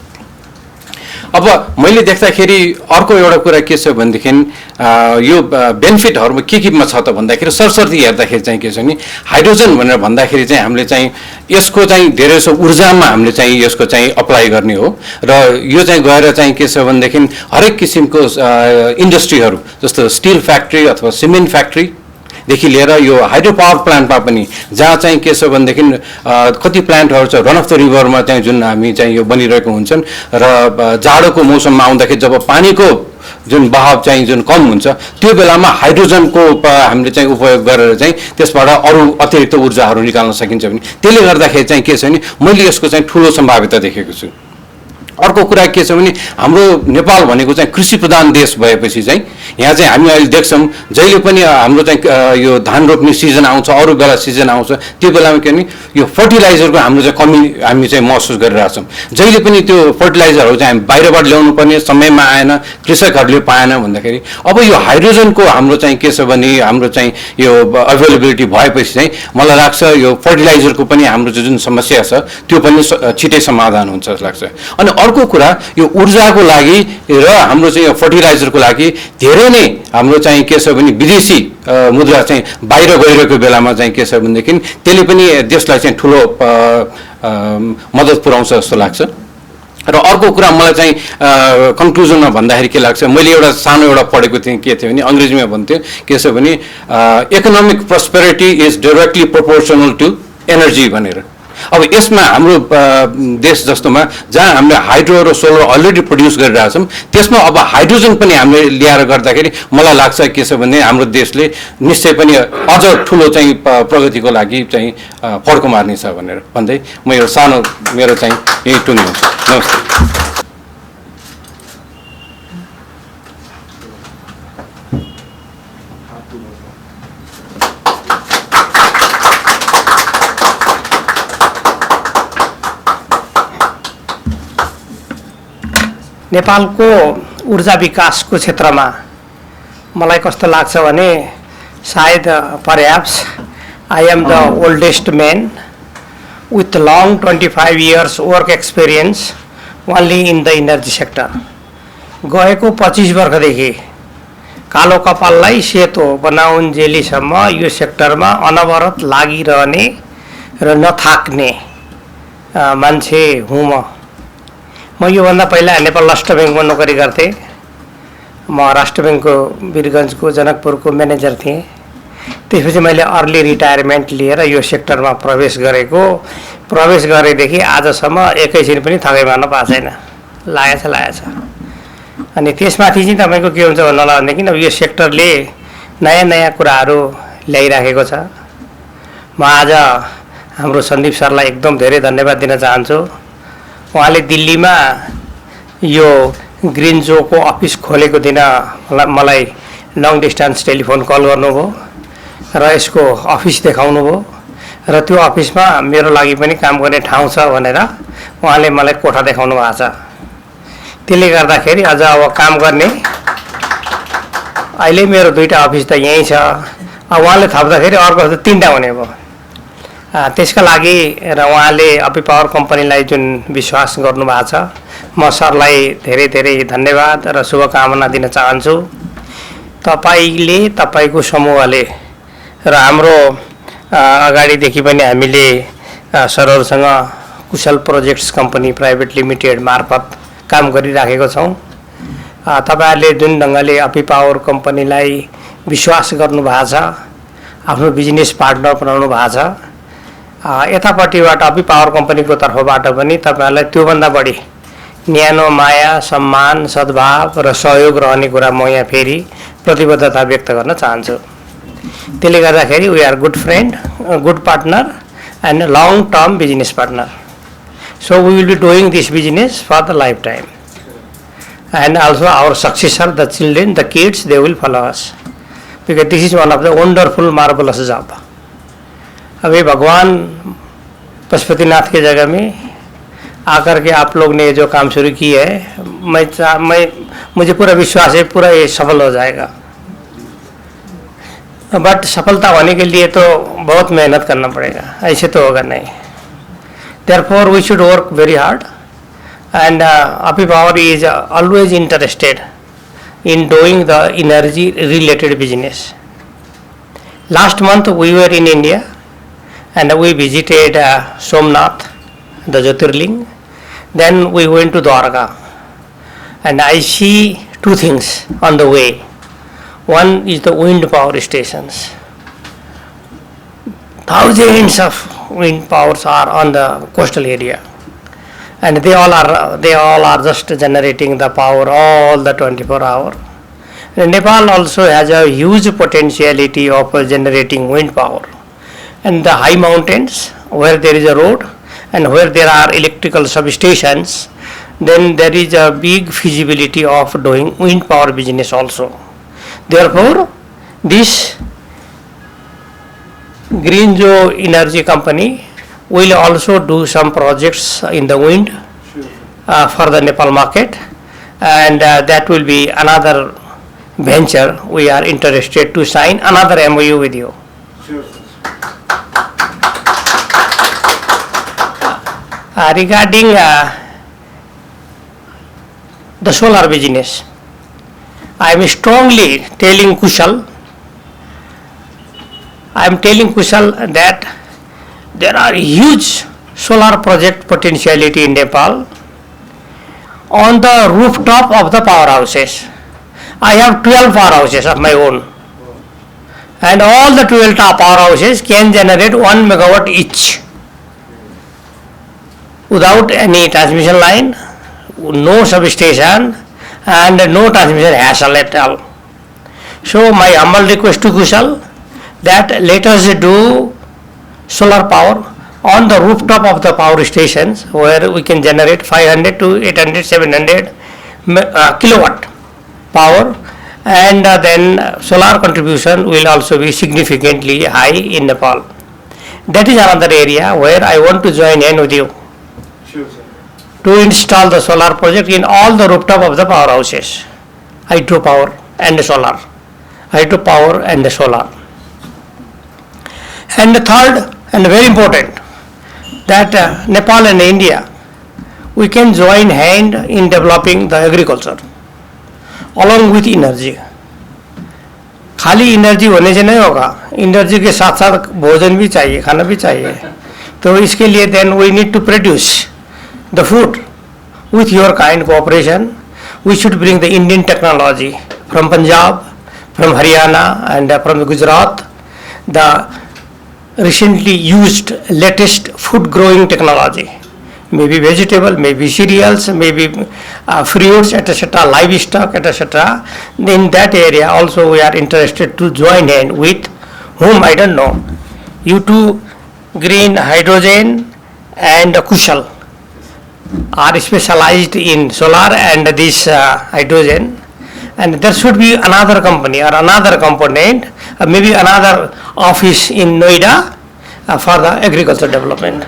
अब मैले देख्दाखेरि अर्को एउटा कुरा के छ भनेदेखि यो बेनिफिटहरूमा केमा छ त भन्दाखेरि सरसर्ती हेर्दाखेरि चाहिँ के छ भने हाइड्रोजन भनेर भन्दाखेरि चाहिँ हामीले चाहिँ यसको चाहिँ धेरै जसो ऊर्जामा हामीले चाहिँ यसको चाहिँ अप्लाई गर्ने हो र यो चाहिँ गएर चाहिँ के छ भनेदेखि हरेक किसिमको इन्डस्ट्रीहरू जस्तो स्टिल फ्याक्ट्री अथवा सिमेन्ट फ्याक्ट्री देखि लिएर यो हाइड्रो पावर प्लान्टमा पनि जहाँ चाहिँ के छ भनेदेखि कति प्लान्टहरू छ रन अफ द रिभरमा चाहिँ जुन हामी चाहिँ यो बनिरहेको हुन्छन् र जाडोको मौसममा आउँदाखेरि जब पानीको जुन बहाव चाहिँ जुन कम हुन्छ त्यो बेलामा हाइड्रोजनको हामीले चाहिँ उपयोग गरेर चाहिँ त्यसबाट अरू अतिरिक्त ऊर्जाहरू निकाल्न सकिन्छ भने त्यसले गर्दाखेरि चाहिँ के छ भने मैले यसको चाहिँ ठुलो सम्भाव्यता देखेको छु। अर्को कुरा के छ भने हाम्रो नेपाल भनेको चाहिँ कृषि प्रधान देश भएपछि चाहिँ यहाँ चाहिँ हामी अहिले देख्छौँ जहिले पनि हाम्रो चाहिँ यो धान रोप्ने सिजन आउँछ, अरू बेला सिजन आउँछ, त्यो बेलामा के भने यो फर्टिलाइजरको हाम्रो चाहिँ कमी हामी चाहिँ महसुस गरिरहेछौँ। जहिले पनि त्यो फर्टिलाइजरहरू चाहिँ हामी बाहिरबाट ल्याउनु पर्ने समयमा आएन, कृषकहरूले पाएन भन्दाखेरि अब यो हाइड्रोजनको हाम्रो चाहिँ के छ भने हाम्रो चाहिँ यो अभाइलेबिलिटी भएपछि चाहिँ मलाई लाग्छ यो फर्टिलाइजरको पनि हाम्रो जुन समस्या छ त्यो पनि छिटै समाधान हुन्छ जस्तो लाग्छ। अनि अर्को कुरा यो ऊर्जाको लागि र हाम्रो चाहिँ यो फर्टिलाइजरको लागि धेरै नै हाम्रो चाहिँ के छ भने विदेशी मुद्रा चाहिँ बाहिर गइरहेको बेलामा चाहिँ के छ भनेदेखि त्यसले पनि देशलाई चाहिँ ठुलो मद्दत पुर्याउँछ जस्तो लाग्छ। र अर्को कुरा मलाई चाहिँ कन्क्लुजनमा भन्दाखेरि के लाग्छ, मैले एउटा सानो एउटा पढेको थिएँ, के थियो भने अङ्ग्रेजीमा भन्थ्यो के छ भने economic prosperity is directly proportional to energy भनेर। अब यसमा हाम्रो देश जस्तोमा जहाँ हामीले हाइड्रो र सोलर अलरेडी प्रड्युस गरिरहेछौँ त्यसमा अब हाइड्रोजन पनि हामीले ल्याएर गर्दाखेरि मलाई लाग्छ के छ भने हाम्रो देशले निश्चय पनि अझ ठुलो चाहिँ प्रगतिको लागि चाहिँ फड्को मार्नेछ भनेर भन्दै म यो सानो मेरो चाहिँ यही टुङ्ग्याउँछु। नमस्ते। नेपालको ऊर्जा विकासको क्षेत्रमा मलाई कस्तो लाग्छ भने सायद perhaps I am the oldest man with long 25 years work experience only in the energy sector. गएको 25 वर्षदेखि कालो कपाललाई सेतो बनाउन्जेलीसम्म यो सेक्टरमा अनवरत लागिरहने र नथाक्ने मान्छे हुँ म योभन्दा पहिला नेपाल राष्ट्र ब्याङ्कमा नोकरी गर्थेँ। म राष्ट्र ब्याङ्कको वीरगन्जको जनकपुरको म्यानेजर थिएँ। त्यसपछि मैले अर्ली रिटायरमेन्ट लिएर यो सेक्टरमा प्रवेश गरेदेखि आजसम्म एकैछिन पनि थकाइ मार्न पाएको छैन। लागेछ। अनि त्यसमाथि चाहिँ तपाईँको के हुन्छ भन्नु होला भनेदेखि अब यो सेक्टरले नयाँ कुराहरू ल्याइराखेको छ। म आज हाम्रो सन्दीप सरलाई एकदम धेरै धन्यवाद दिन चाहन्छु। उहाँले दिल्लीमा यो ग्रिन जोको अफिस खोलेको दिन मलाई लङ डिस्टेन्स टेलिफोन कल गर्नुभयो र यसको अफिस देखाउनु भयो र त्यो अफिसमा मेरो लागि पनि काम गर्ने ठाउँ छ भनेर उहाँले मलाई कोठा देखाउनु भएको छ। त्यसले गर्दाखेरि अझ अब काम गर्ने अहिले मेरो 2टा अफिस त यहीँ छ। अब उहाँले थप्दाखेरि अर्को 3टा हुने भयो। त्यसका लागि र उहाँले अपी पावर कम्पनीलाई जुन विश्वास गर्नुभएको छ, म सरलाई धेरै धेरै धन्यवाद र शुभकामना दिन चाहन्छु। तपाईले तपाईको समूहले र हाम्रो अगाडिदेखि पनि हामीले सरहरूसँग कुशल प्रोजेक्ट्स कम्पनी प्राइभेट लिमिटेड मार्फत काम गरिराखेको छौँ। तपाईहरुले जुन ढङ्गले अपी पावर कम्पनीलाई विश्वास गर्नुभएको छ, आफ्नो बिजनेस पार्टनर बनाउनु भएको छ, यतापट्टिबाट अपी पावर कम्पनीको तर्फबाट पनि तपाईहरुलाई त्योभन्दा बढी न्यानो माया, सम्मान, सद्भाव र सहयोग रहने कुरा म यहाँ फेरि प्रतिबद्धता व्यक्त गर्न चाहन्छु। त्यसले गर्दाखेरि we are good friend, good partner and long term business partner. So we will be doing this business for the lifetime, and also our successor, the children, the kids, they will follow us, because this is one of the wonderful, marvelous job. अभी भगवान पशुपतिनाथ के जगह में आकर के आप लोग ने जो काम शुरू की है, मुझे पूरा विश्वास है पूरा ये सफल हो जाएगा। बट सफलता होने के लिए तो बहुत मेहनत करना पड़ेगा, ऐसे तो होगा नहीं। Therefore, we should work very hard, and Api Power is always interested in doing the energy related business. Last month we were in India and we visited Somnath, the Jyotirling. Then we went to Dwarka, and I see two things on the way. One is the wind power stations. Thousands of wind powers are on the coastal area, and they all are just generating the power all the 24 hours. Nepal also has a huge potentiality of generating wind power, and the high mountains where there is a road and where there are electrical substations, then there is a big feasibility of doing wind power business also. Therefore, this Green Joe Energy Company will also do some projects in the wind for the Nepal market, and that will be another venture. We are interested to sign another MOU with you. Regarding the solar business, I am strongly telling Kushal, that there are huge solar project potentiality in Nepal on the rooftop of the powerhouses. I have 12 powerhouses of my own, and all the 12 powerhouses can generate 1 megawatt each without any transmission line, no substation, and no transmission hassle at all. So my humble request to Kushal, that let us do solar power on the rooftop of the power stations where we can generate 500 to 800, 700 kilowatt power, and then solar contribution will also be significantly high in Nepal. That is another area where I want to join in with you to install the solar project in all the rooftop of the powerhouses, hydropower and solar, hydropower and solar. And the third and very important, that Nepal and India, we can join hand in developing the agriculture along with energy. खाली energy होने से नहीं होगा, energy के साथ साथ भोजन भी चाहिए, खाना भी चाहिए। तो इसके लिए then we need to produce the food. With your kind cooperation, we should bring the Indian technology from Punjab, from Haryana, and from Gujarat, the recently used latest food growing technology, maybe vegetable, maybe cereals, maybe fruits, etc., livestock, etc. In that area also we are interested to join hand with whom I don't know. You two, Green Hydrogen and Kushal, are specialized in solar and this hydrogen, and there should be another company or another component, maybe another office in Noida for the agriculture development.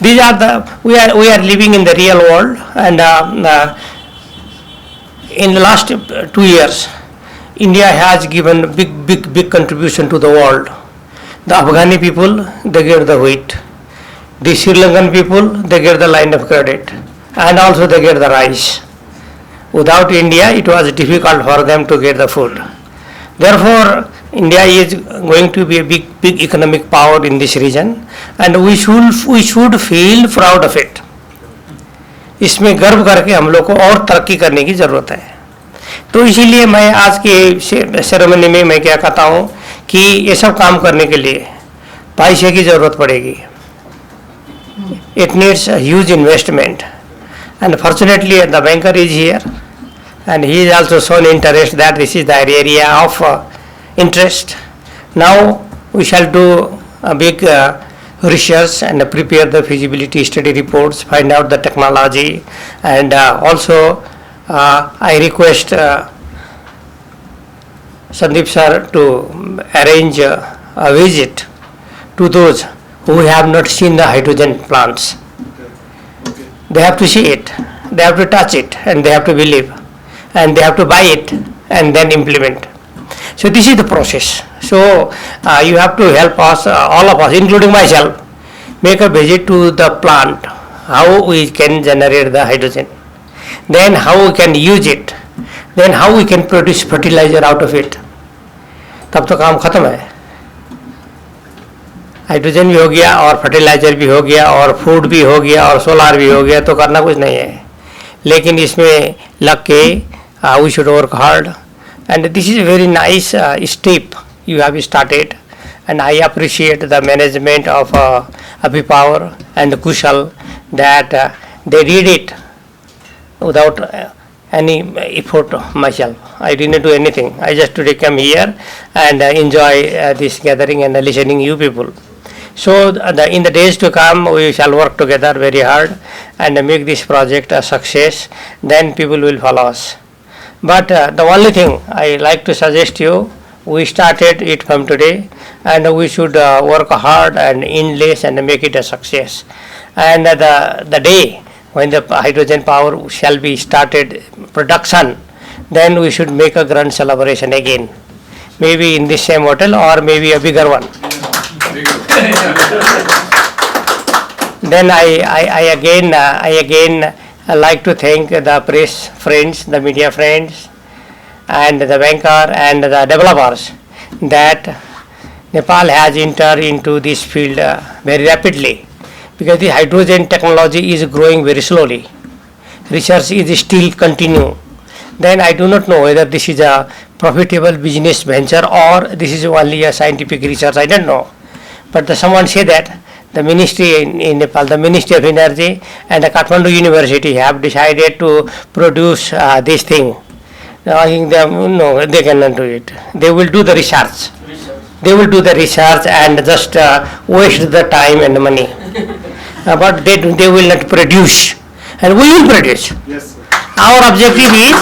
These are the we are living in the real world, and in the last 2 years, India has given big contribution to the world. The Afghani people, they get the wheat. The Sri Lankan people, they get the line of credit, and also they get the rice. Without India, it was difficult for them to get the food. Therefore, India is going to be a big economic power in this region, and we should feel proud of it. इसमें गर्व करके हम लोग को और तरक्की करने की ज़रूरत है. तो इसीलिए मैं आज के सेरेमनी में मैं क्या कहता हूँ कि ये सब काम करने के लिए पैसे की ज़रूरत पड़ेगी. It needs a huge investment, and fortunately the banker is here, and he is also shown interest that this is the area of interest. Now we shall do a big research and prepare the feasibility study reports, find out the technology, and also I request Sandeep sir to arrange a visit to those who have not seen the hydrogen plants. They have to see it, they have to touch it, and they have to believe, and they have to buy it and then implement. So this is the process. So you have to help us, all of us, including myself, make a visit to the plant, how we can generate the hydrogen, then how we can use it, then how we can produce fertilizer out of it. तब तो काम खत्म है. Hydrogen भी हो गया और fertiliser भी हो गया और food भी हो गया और सोलार भी हो गया, तो करना कुछ नहीं है. लेकिन इसमें लग के we should work hard, and this is a very nice step you have started, and I appreciate the management of Abipower and Kushal that they did it without any effort myself. I didn't do anything. I just today come here and enjoy this gathering and listening you people. So in the days to come, we shall work together very hard and make this project a success. Then people will follow us. But the only thing I like to suggest you, we started it from today, and we should work hard and endless and make it a success. And the day when the hydrogen power shall be started production, then we should make a grand celebration again. Maybe in this same hotel or maybe a bigger one. Then I again like to thank the press friends, the media friends, and the banker and the developers that Nepal has entered into this field very rapidly, because the hydrogen technology is growing very slowly. Research is still continue. Then I do not know whether this is a profitable business venture or this is only a scientific research. I don't know. But someone said that the ministry in Nepal, the Ministry of Energy and the Kathmandu University have decided to produce this thing. I think they cannot do it. They will do the research. They will do the research and just waste the time and money. But they will not produce, and we will produce. Yes, sir. Our objective is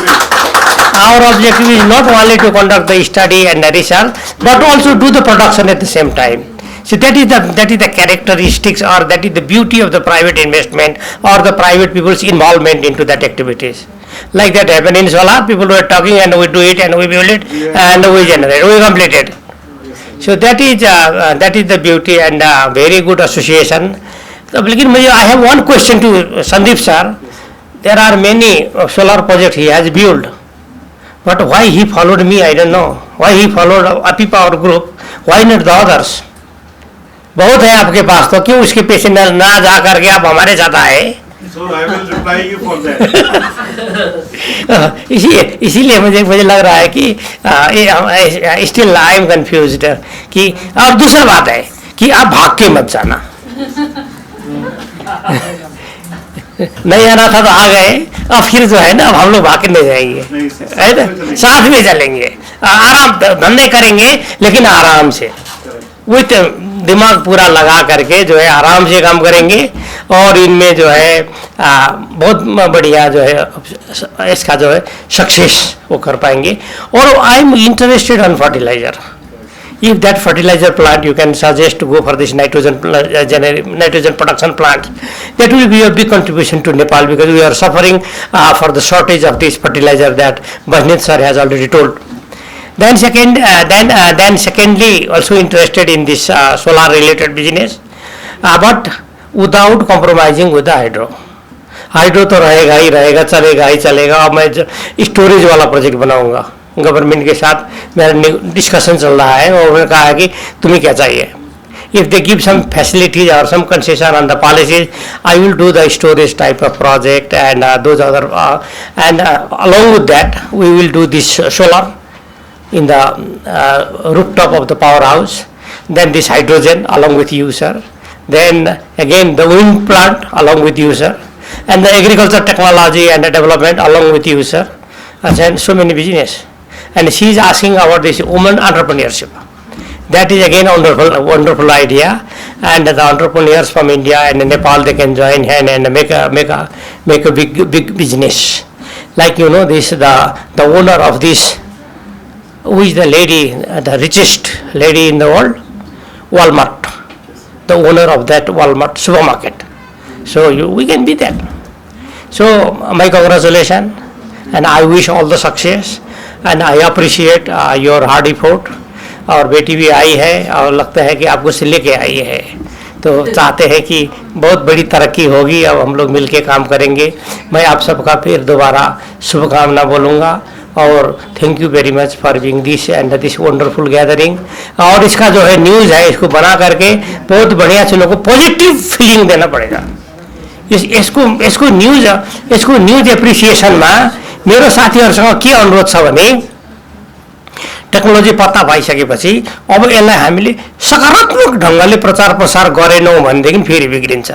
not only to conduct the study and the research, but also do the production at the same time. So that is the characteristics, or that is the beauty of the private investment or the private people's involvement into that activities. Like that happened in solar, people were talking and we do it and we build it and we generate, we complete it. So that is the beauty and very good association. So, I have one question to Sandeep sir. There are many solar projects he has built, but why he followed me, I don't know. Why he followed Api Power Group, why not the others? बहुत है आपके pass, तो क्यों उसके पीछे ना जा करके आप हमारे साथ आए So I will reply you for that. इसीलिए मुझे लग रहा है कि स्टिल आई एम कंफ्यूज्ड कि और दूसरा बात है कि आप भाग के मत जाना। नहीं आना था तो आ गए, अब फिर जो है ना अब हम लोग भाग के नहीं जाएंगे, है ना, साथ में चलेंगे, आराम धंधे करेंगे लेकिन आराम से, विथ दिमाग पूरा लगा करके जो है आराम से काम करेंगे और इनमें जो है बहुत बढ़िया जो है इसका जो है सक्सेस वो कर पाएंगे। और I am interested on fertiliser. If that fertilizer plant you can suggest to go for this nitrogen production plant, that will be a big contribution to Nepal, because we are suffering for the shortage of this fertilizer that Bajnit sir has already told. Then secondly, also interested in this solar related business, but without compromising with the hydro. Hydro तो रहेगा ही रहेगा, चलेगा ही चलेगा। अब मैं storage वाला project बनाऊंगा, government के साथ मेरा डिस्कशन चल रहा है और उन्होंने कहा है कि तुम्हें क्या चाहिए। If they give some facilities or some concession on the policies, I will do the storage type of project and those other and along with that we will do this solar in the rooftop of the powerhouse, then this hydrogen along with you sir, then again the wind plant along with you sir, and the agriculture technology and the development along with you sir, and so many business. And she is asking about this woman entrepreneurship. That is again a wonderful idea, and the entrepreneurs from India and Nepal, they can join hand and make a big business. Like this the owner of this, who is the lady, the richest lady in the world, Walmart, the owner of that Walmart supermarket. So we can be that. So my congratulations, and I wish all the success, and I appreciate your hard effort. और बेटी भी I है और लगता है कि आपको से लेके I है, तो चाहते हैं कि बहुत बड़ी तरक्की होगी। अब हम लोग मिलके काम करेंगे। मैं आप सबका फिर दोबारा शुभकामना बोलूँगा और thank you very much for being this and this wonderful gathering. और इसका जो है न्यूज़ है, इसको बना करके बहुत बढ़िया से लोगों को पॉजिटिव फीलिंग देना पड़ेगा। इसको न्यूज एप्रिसिएसन में मेरो साथीहरूसँग के अनुरोध छ भने टेक्नोलोजी पत्ता पाइसकेपछि अब यसलाई हामीले सकारात्मक ढङ्गले प्रचार प्रसार गरेनौँ भनेदेखि फेरि बिग्रिन्छ।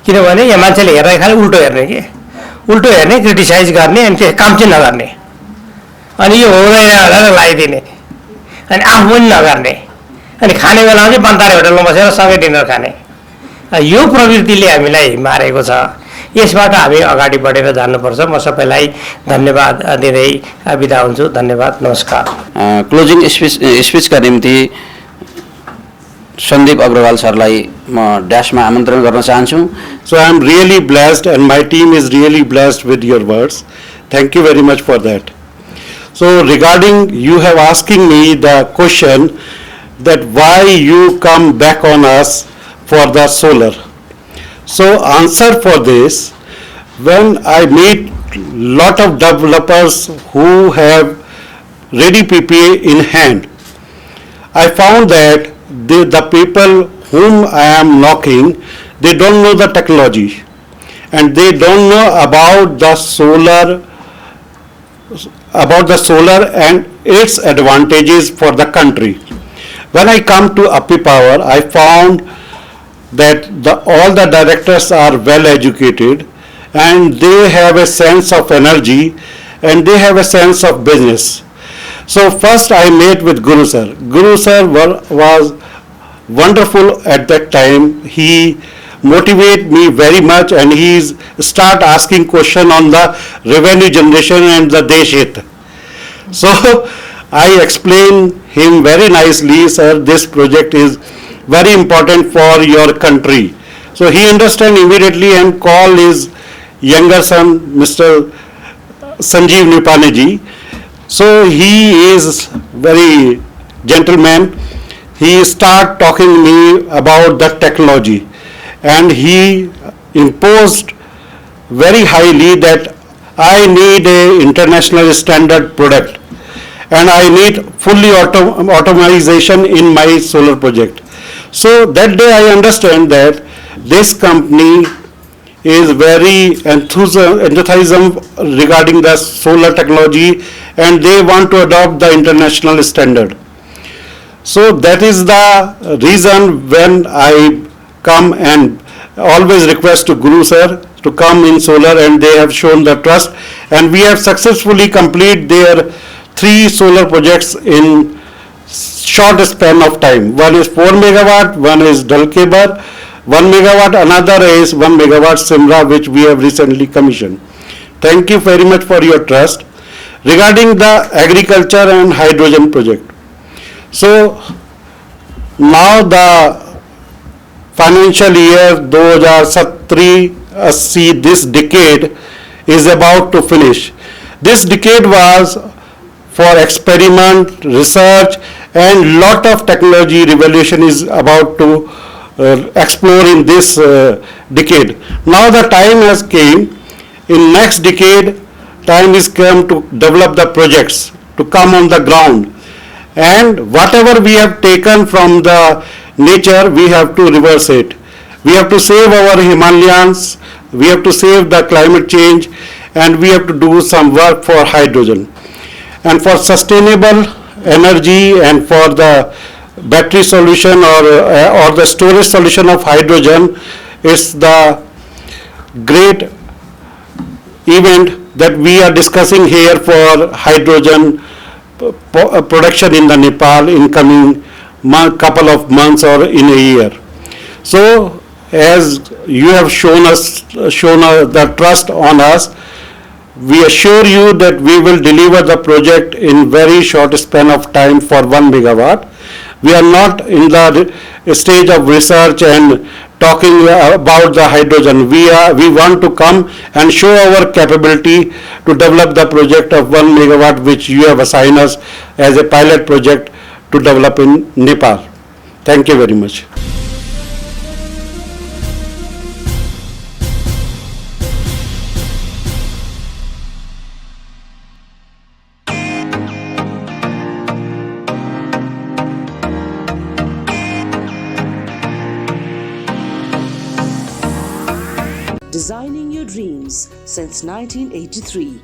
किनभने यहाँ मान्छेले हेर्दा खालि उल्टो हेर्ने क्रिटिसाइज गर्ने अनि त्यो काम चाहिँ नगर्ने, अनि यो हुँदैन भनेर लगाइदिने, अनि आफू पनि नगर्ने, अनि खाने बेलामा चाहिँ बन्तारे होटलमा बसेर सँगै डिनर खाने। यो प्रवृत्तिले हामीलाई मारेको छ। यसबाट हामी अगाडि बढेर जानुपर्छ। म सबैलाई धन्यवाद दिँदै बिदा हुन्छु। धन्यवाद, नमस्कार। क्लोजिङ स्पिचका निम्ति सन्दीप अग्रवाल सरलाई म ड्यासमा आमन्त्रण गर्न चाहन्छु। So I am really blessed and my team is really blessed with your words. Thank you very much for that. So regarding you have asking me the question that why you come back on us for the solar. So answer for this, when I meet lot of developers who have ready PPA in hand, I found that the people whom I am knocking, they don't know the technology and they don't know about the solar and its advantages for the country. When I come to Api Power, I found that all the directors are well educated and they have a sense of energy and they have a sense of business. So first I met with Guru sir. Guru sir was wonderful at that time. He motivated me very much and he start asking question on the revenue generation and the Deshit. So I explained him very nicely, sir, this project is very important for your country. So he understand immediately and call his younger son, Mr. Sanjeev Nipaneji. So he is very gentleman. He start talking me about the technology and he imposed very highly that I need a international standard product and I need fully automation in my solar project. So that day I understand that this company is very enthusiasm regarding the solar technology, and they want to adopt the international standard. So that is the reason when I come and always request to Guru sir to come in solar, and they have shown the trust, and we have successfully completed their 3 solar projects in short span of time. One is 4 megawatt, one is Dalkebar, 1 megawatt, another is 1 megawatt Simra, which we have recently commissioned. Thank you very much for your trust. Regarding the agriculture and hydrogen project, so now the financial year 2017-80, this decade is about to finish. This decade was for experiment, research, and lot of technology revolution is about to explore in this decade. Now the time has came. In next decade, time is come to develop the projects, to come on the ground, and whatever we have taken from the nature, we have to reverse it. We have to save our Himalayans, we have to save the climate change, and we have to do some work for hydrogen. And for sustainable energy and for the battery solution or the storage solution of hydrogen is the great event that we are discussing here for hydrogen production in the Nepal in coming couple of months or in a year. So as you have shown the trust on us, we assure you that we will deliver the project in very short span of time for 1 megawatt. We are not in the stage of research and talking about the hydrogen. We want to come and show our capability to develop the project of 1 megawatt, which you have assigned us as a pilot project to develop in Nepal. Thank you very much. Designing your dreams since 1983.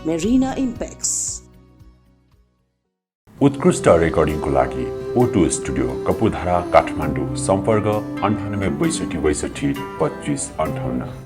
Marina Impex. उत्कृष्ट रेकर्डिङको लागि O2 studio कपुधारा Kathmandu, सम्पर्क 98 62 62 25 58।